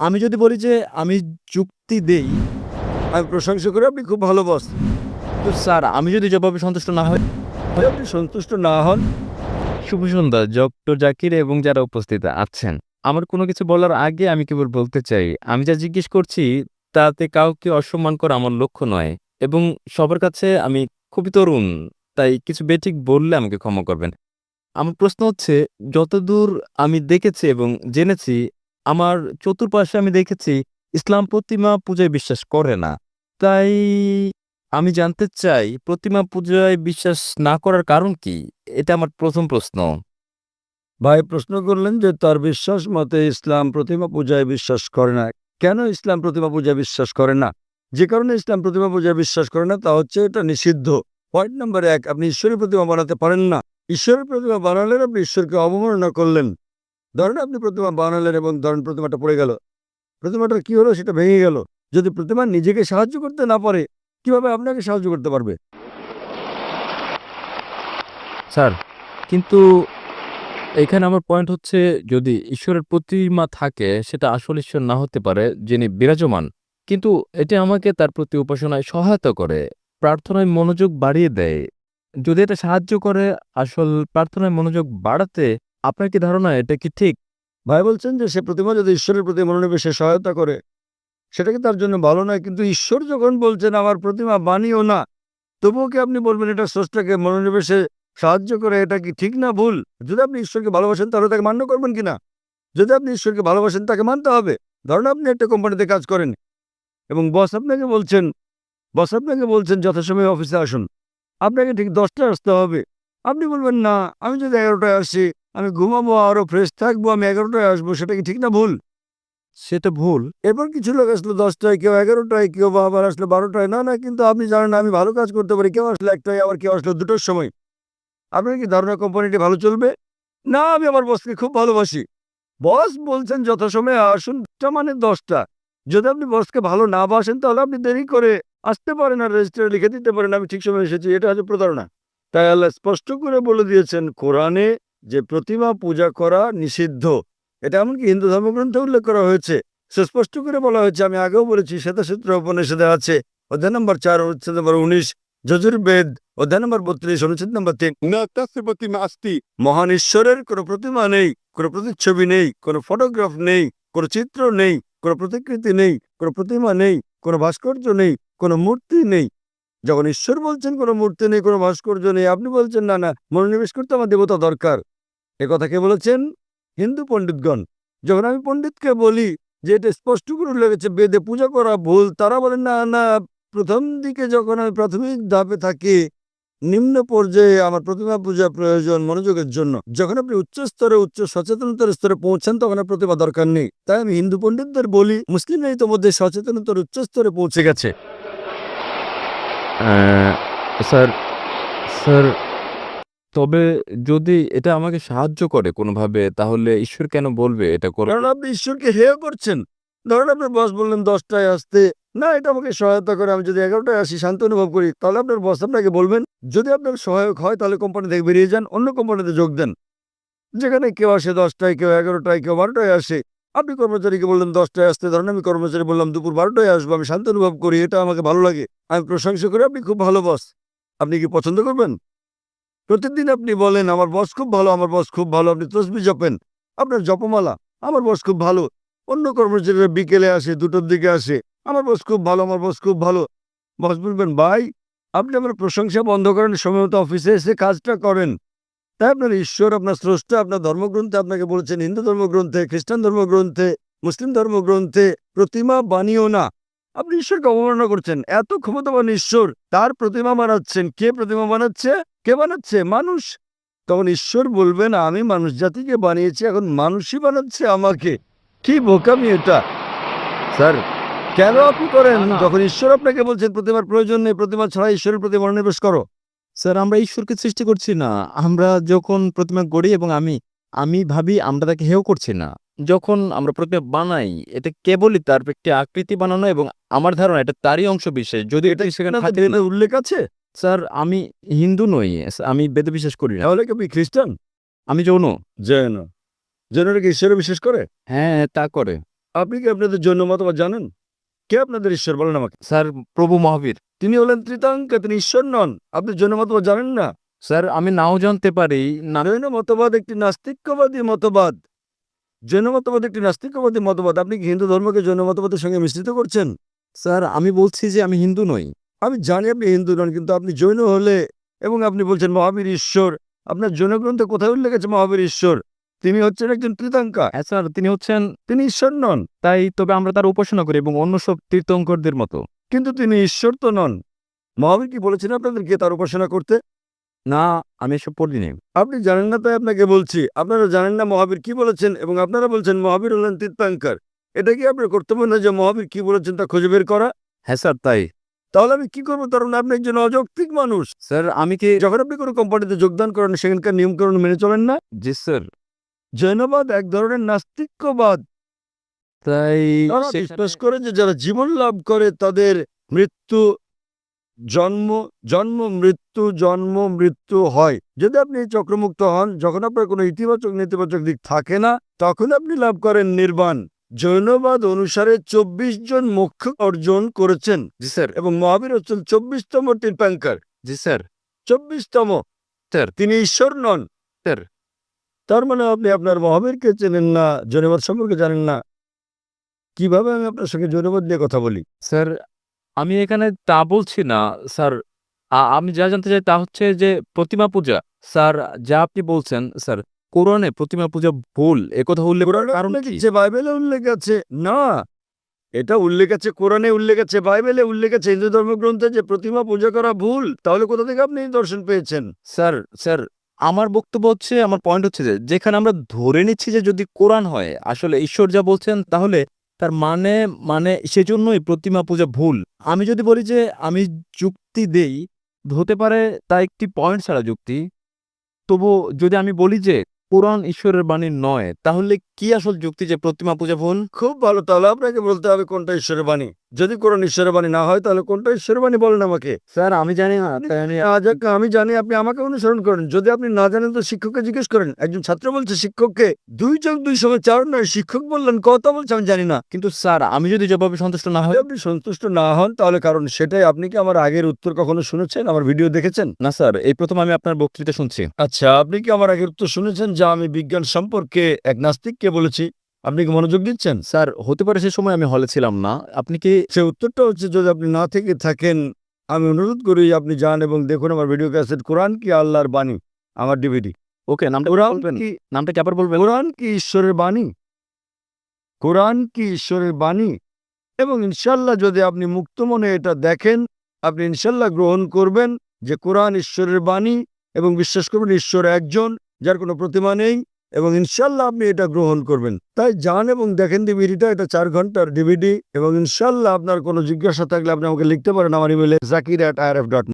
আমি যদি বলি যে আমি যুক্তি দেই, আমি প্রশংসা করি আপনি খুব ভালো বস। তো স্যার আমি যদি জবাবে সন্তুষ্ট না হই, আপনি সন্তুষ্ট না হন, শুভ সন্ধ্যা ডক্টর জাকির এবং যারা উপস্থিত আছেন। আমার কোনো কিছু বলার আগে আমি কেবল বলতে চাই, আমি যা জিজ্ঞেস করছি তাতে কাউকে অসম্মান করা আমার লক্ষ্য নয় এবং সবার কাছে আমি খুবই তরুণ। তাই কিছু বেঠিক বললে আমাকে ক্ষমা করবেন। আমার প্রশ্ন হচ্ছে, যতদূর আমি দেখেছি এবং জেনেছি, আমার চতুর্পাশে আমি দেখেছি ইসলাম প্রতিমা পূজায় বিশ্বাস করে না। তাই আমি জানতে চাই প্রতিমা পূজায় বিশ্বাস না করার কারণ কি? এটা আমার প্রথম প্রশ্ন। ভাই প্রশ্ন করলেন যে তার বিশ্বাস মতে ইসলাম প্রতিমা পূজায় বিশ্বাস করে না। কেন ইসলাম প্রতিমা পূজায় বিশ্বাস করে না? যে কারণে ইসলাম প্রতিমা পূজায় বিশ্বাস করে না তা হচ্ছে এটা নিষিদ্ধ। পয়েন্ট নাম্বার 1, আপনি ঈশ্বরের প্রতিমা বানাতে পারেন না। ঈশ্বরের প্রতিমা বানালেন আপনি ঈশ্বরকে অবমাননা করলেন। ধরেন আপনি প্রতিমা বানালেন এবং ধরেন প্রতিমাটা পড়ে গেল, প্রতিমাটার কি হলো সেটা ভেঙে গেল। যদি প্রতিমা নিজেকে সাহায্য করতে না পারে, কিভাবে আপনাকে সাহায্য করতে পারবে? স্যার, কিন্তু এখানে আমার পয়েন্ট হচ্ছে, যদি ঈশ্বরের প্রতিমা থাকে সেটা আসল ঈশ্বর না হতে পারে যিনি বিরাজমান। কিন্তু এটি আমাকে তার প্রতি উপাসনায় সহায়তা করে, প্রার্থনায় মনোযোগ বাড়িয়ে দেয়। যদি এটা সাহায্য করে আসল প্রার্থনায় মনোযোগ বাড়াতে, আপনার কি ধারণা এটা কি ঠিক? ভাই বলছেন যে সে প্রতিমা যদি ঈশ্বরের প্রতি মনোনিবেশে সহায়তা করে সেটা কি তার জন্য ভালো নয়? কিন্তু ঈশ্বর যখন বলছেন আমার প্রতিমা বানিও না, তবুও কি আপনি বলবেন এটা স্রষ্টাকে মনোনিবেশে সাহায্য করে? এটা কি ঠিক না ভুল? যদি আপনি ঈশ্বরকে ভালোবাসেন তাহলে তাকে মান্য করবেন কিনা? যদি আপনি ঈশ্বরকে ভালোবাসেন তাকে মানতে হবে। ধরুন আপনি একটা কোম্পানিতে কাজ করেন এবং বস আপনাকে বলছেন যথাসময়ে অফিসে আসুন। আপনাকে ঠিক 10টায় আসতে হবে। আপনি বলবেন না, আমি যদি 11টায় আসি, আমি ঘুমাবো আরো ফ্রেশ থাকবো, আমি 11টায় আসবো। সেটা কি ঠিক না ভুল? সেটা ভুল। এরপর কিছু লোক আসলো 10টায়, কেউ 11টায়, কেউ বা আবার আসলো 12টায়। না, না, কিন্তু আপনি জানেন আমি ভালো কাজ করতে পারি। কেউ আসলো 1টায়, আবার কেউ আসলো 2টোর সময়। আপনার কি ধারণা কোম্পানিটি ভালো চলবে? না, আমি আমার বসকে খুব ভালোবাসি। বস বলছেন যথাসময়ে আসুন, টা মানে 10টা। যদি আপনি বসকে ভালো না বাসেন তাহলে আপনি দেরি করে আসতে পারেন আর রেজিস্টারে লিখে দিতে পারেন আমি ঠিক সময় এসেছি। এটা হচ্ছে প্রতারণা। তাই আল্লাহ স্পষ্ট করে বলে দিয়েছেন কোরআনে যে প্রতিমা পূজা করা নিষিদ্ধ। এটা এমনকি হিন্দু ধর্মগ্রন্থে উল্লেখ করা হয়েছে। সুস্পষ্ট করে বলা হয়েছে, আমি আগেও বলেছি, শ্বেতাসূত্র উপনিষদে আছে, অধ্যায় নম্বর 4 অনুচ্ছেদ নম্বর 19, যজুর্বেদ অধ্যায় নম্বর 32 অনুচ্ছেদ নম্বর 3, না তাস্য প্রতিমা আস্তি, মহান ঈশ্বরের কোনো প্রতিমা নেই, কোনো প্রতিচ্ছবি নেই, কোনো ফটোগ্রাফ নেই, কোনো চিত্র নেই, কোনো প্রতিকৃতি নেই, কোনো প্রতিমা নেই, কোনো ভাস্কর্য নেই, কোনো মূর্তি নেই। যখন ঈশ্বর বলছেন কোনো মূর্তি নেই, কোনো ভাস্কর্য নেই, আপনি বলছেন না, না, মনোনিবেশ করতে আমার দেবতা দরকার। কথা কে বলেছেন? হিন্দু পণ্ডিতগণ। যখন আমি পণ্ডিতকে বলি যে এটা স্পষ্ট করে লেগেছে বেদে পূজা করা ভুল, তারা বলেন না, না, প্রথম দিকে যখন আমি প্রাথমিক ধাপে থাকি, নিম্ন পর্যায়ে আমার প্রতিমা পূজা প্রয়োজন মনোযোগের জন্য। যখন আপনি উচ্চ স্তরে, উচ্চ সচেতনতার স্তরে পৌঁছান তখন আর প্রতিমা দরকার নেই। তাই আমি হিন্দু পণ্ডিতদের বলি মুসলিমরা ইতোমধ্যে সচেতনতার উচ্চ স্তরে পৌঁছে গেছে। আহ, স্যার স্যার তবে যদি এটা আমাকে সাহায্য করে কোনোভাবে, তাহলে ঈশ্বর কেন বলবে এটা করো? কারণ আপনি ঈশ্বরকে হেয় করছেন। ধরুন আপনার বস বললেন 10টায় আসতে, না, এটা আমাকে সহায়তা করে, আমি যদি 11টায় আসি শান্তি অনুভব করি, তাহলে আপনার বস আপনাকে বলবেন। যদি আপনার সহায়ক হয় তাহলে কোম্পানি থেকে বেরিয়ে যান, অন্য কোম্পানিতে যোগ দেন, যেখানে কেউ আসে 10টায়, কেউ 11টায়, কেউ 12টায় আসে। আপনি কর্মচারীকে বললেন 10টায় আসতে, ধরেন আমি কর্মচারী বললাম দুপুর 12টায় আসবো, আমি শান্তি অনুভব করি, এটা আমাকে ভালো লাগে, আমি প্রশংসা করি আপনি খুব ভালো বস। আপনি কি পছন্দ করবেন? প্রতিদিন আপনি বলেন আমার বস খুব ভালো, আমার বস খুব ভালো, আপনি তসবিহ জপেন, আপনার জপমালা, আমার বস খুব ভালো। অন্য কর্মচারীরা বিকেলে আসে, 2টোর দিকে আসে, আমার বস খুব ভালো, আমার বস খুব ভালো। বস বলবেন ভাই, আপনি আমার প্রশংসা বন্ধ করেন, সময় মতো অফিসে এসে কাজটা করেন। তাই আপনার ঈশ্বর, আপনার স্রষ্টা আপনার ধর্মগ্রন্থে আপনাকে বলেছেন, হিন্দু ধর্মগ্রন্থে, খ্রিস্টান ধর্মগ্রন্থে, মুসলিম ধর্মগ্রন্থে, প্রতিমা বানিও না। আপনি ঈশ্বরকে অবমাননা করছেন। এত ক্ষমতাবান ঈশ্বর, তার প্রতিমা বানাচ্ছেন। কে প্রতিমা বানাচ্ছে? কে বানাচ্ছে? মানুষ। তখন ঈশ্বর বলবেন আমি মানুষ জাতিকে বানিয়েছি, এখন মানুষই বানাচ্ছে আমাকে। কি বোকামি এটা! স্যার, কেন আপনি করেন না, না। যখন ঈশ্বর আপনাকে বলছেন প্রতিমার প্রয়োজন নেই, প্রতিমা ছাড়া ঈশ্বরের প্রতি মনোনিবেশ করো? স্যার, আমরা ঈশ্বরকে সৃষ্টি করছি না। আমরা যখন প্রতিমা গড়ি এবং আমি আমি ভাবি আমরা তাকে হেয় করছি না। যখন আমরা প্রতিমা বানাই, এটা কেবলই তার একটি আকৃতি বানানো এবং আমার ধারণা এটা তারই অংশবিশেষ। যদি এটা এটি সেখানে আপনাদের থাকে না। বেদে উল্লেখ আছে? স্যার, আমি হিন্দু নই। আমি বেদে বিশ্বাস করি না। তাহলে কি আপনি খ্রিস্টান? আমি যৌন। জৈন। জৈনরা কি ঈশ্বরে বিশ্বাস করে? হ্যাঁ, তা করে। আপনি কি আপনাদের জন্য মতবাদ জানেন? কে আপনাদের ঈশ্বর বলেন আমাকে? স্যার, প্রভু মহাবীর। তিনি হলেন ত্রিতাঙ্কা, তিনি ঈশ্বর নন। আপনি জৈন মতবাদ জানেন না? স্যার, আমি নাও জানতে পারি না। জৈন মতবাদ একটি নাস্তিক্যবাদী মতবাদ। জৈন মতবাদ একটি নাস্তিক্যবাদী মতবাদ। আপনি কি হিন্দু ধর্মকে জৈন মতবাদের সঙ্গে মিশ্রিত করছেন? স্যার, আমি বলছি যে আমি হিন্দু নই। আমি জানি আপনি হিন্দু নন, কিন্তু আপনি জৈন হলে এবং আপনি বলছেন মহাবীর ঈশ্বর, আপনার জৈন গ্রন্থে কোথায় উল্লেখ আছে মহাবীর ঈশ্বর? তিনি হচ্ছেন একজন ত্রিতাঙ্কা, হ্যাঁ স্যার, তিনি হচ্ছেন। তিনি ঈশ্বর নন। তাই তবে আমরা তার উপাসনা করি এবং অন্য সব তীর্থঙ্করদের মতো। কিন্তু তিনি ঈশ্বর তো নন। মহাবীর কি বলেছেন আপনাদেরকে তার উপাসনা করতে? না, আমি এসব পড়িনি। আপনি জানেন না তাই আপনাকে বলছি। আপনারা জানেন না মহাবীর কি বলেছেন এবং আপনারা বলছেন মহাবীর হলেন তীর্থঙ্কর। এটা কি আপনার কর্তব্য না যে মহাবীর কি বলেছেন তা খুঁজে বের করা? হ্যাঁ স্যার, তাই। তাহলে আমি কি করবো? কারণ আপনি একজন অযৌক্তিক মানুষ। স্যার, আমি কি? যখন আপনি কোনো কোম্পানিতে যোগদান করেন সেখানকার নিয়মকানুন মেনে চলেন না। জি স্যার। জৈনবাদ এক ধরনের নাস্তিক্যবাদ। তাই তারা সেখানে- বিশ্বাস করে যে যারা জীবন লাভ করে তাদের মৃত্যু জন্ম জন্ম মৃত্যু জন্ম মৃত্যু হয়। যদি আপনি এই চক্রমুক্ত হন, যখন আপনার কোনো ইতিবাচক নেতিবাচক দিক থাকে না, তখন আপনি লাভ করেন নির্বাণ। জৈনবাদ অনুসারে 24 জন মোক্ষ অর্জন করেছেন জি স্যার। এবং মহাবীর হচ্ছেন 24তম তীর্থঙ্কর। জি স্যার। 24তম। স্যার। তিনি ঈশ্বর নন। স্যার। তার মানে আপনি আপনার মহাবীরকে চেনেন না, জৈনবাদ সম্পর্কে জানেন না। কিভাবে আমি আপনার সঙ্গে জৈনবাদ নিয়ে কথা বলি? স্যার, আমি এখানে তা বলছি না স্যার। আমি যা জানতে চাই তা হচ্ছে যে প্রতিমা পূজা। স্যার, যা আপনি বলছেন স্যার, কোরআনে প্রতিমা পূজা ভুল একথা উল্লেখ করার কোরআনে কারণ উল্লেখ কি? আছে, বাইবেলে উল্লেখ আছে। না, এটা উল্লেখ আছে, কোরআনে উল্লেখ আছে, বাইবেলে উল্লেখ আছে, হিন্দু ধর্মগ্রন্থে যে প্রতিমা পূজা করা ভুল। তাহলে কোথা থেকে আপনি এই দর্শন পেয়েছেন? স্যার, স্যার, আমার বক্তব্য হচ্ছে, আমার পয়েন্ট হচ্ছে যে যেখানে আমরা ধরে নিচ্ছি যে যদি কোরআন হয় আসলে ঈশ্বর যা বলছেন, তাহলে তার মানে মানে সেজন্যই প্রতিমা পূজা ভুল। আমি যদি বলি যে আমি যুক্তি দেই, হতে পারে তা একটি পয়েন্ট ছাড়া যুক্তি। তবু যদি আমি বলি যে কোরআন ঈশ্বরের বাণী নয়, তাহলে কি আসল যুক্তি যে প্রতিমা পূজা ভুল? খুব ভালো, তাহলে আপনাকে বলতে হবে কোনটা ঈশ্বরের বাণী। যদি কোরআন ঈশ্বরের বাণী না হয় তাহলে কোনটা ঈশ্বরের বাণী বলেন আমাকে। স্যার, আমি জানি না, তাই আমি আমি জানি, আপনি আমাকে অনুসরণ করেন। যদি আপনি না জানেন তো শিক্ষককে জিজ্ঞেস করেন। একজন ছাত্র বলছে শিক্ষককে 2+2=4 নয়, শিক্ষক বললেন কত বলছে আমি জানি না। কিন্তু স্যার, আমি যদি জবাবে সন্তুষ্ট না হই? যদি আপনি সন্তুষ্ট না হন তাহলে কারণ সেটাই। আপনি কি আমার আগের উত্তর কখনো শুনেছেন, আমার ভিডিও দেখেছেন? না স্যার, এই প্রথম আমি আপনার বক্তৃতা শুনছি। আচ্ছা, আপনি কি আমার আগের উত্তর শুনেছেন যা আমি বিজ্ঞান সম্পর্কে এক নাস্তিককে বলেছি? আপনি কি মনোযোগ দিচ্ছেন? স্যার, হতে পারে সে সময় আমি হলে ছিলাম না। আপনি কি? সে উত্তরটা হচ্ছে, যদি আপনি না থেকে থাকেন আমি অনুরোধ করি আপনি যান এবং দেখুন আমার ভিডিও ক্যাসেট কোরআন কি আল্লাহর বাণী, আমার ডিভিডি। ওকে, নামটা কোরআন বলবেন? কি নামটা কি আবার বলবেন? কোরআন কি ঈশ্বরের বাণী? কোরআন কি ঈশ্বরের বাণী? এবং ইনশাল্লাহ যদি আপনি মুক্ত মনে এটা দেখেন, আপনি ইনশাল্লাহ গ্রহণ করবেন যে কোরআন ঈশ্বরের বাণী এবং বিশ্বাস করবেন ঈশ্বর একজন, যার কোনো প্রতিমা নেই, এবং ইনশাল্লাহ আপনি এটা গ্রহণ করবেন। তাই যান এবং দেখেন ডিভিডিটা, এটা 4 ঘন্টার ডিভিডি। এবং ইনশাল্লাহ আপনার কোনো জিজ্ঞাসা থাকলে আপনি আমাকে লিখতে পারেন আমার ইমেলে zakir@irf.net।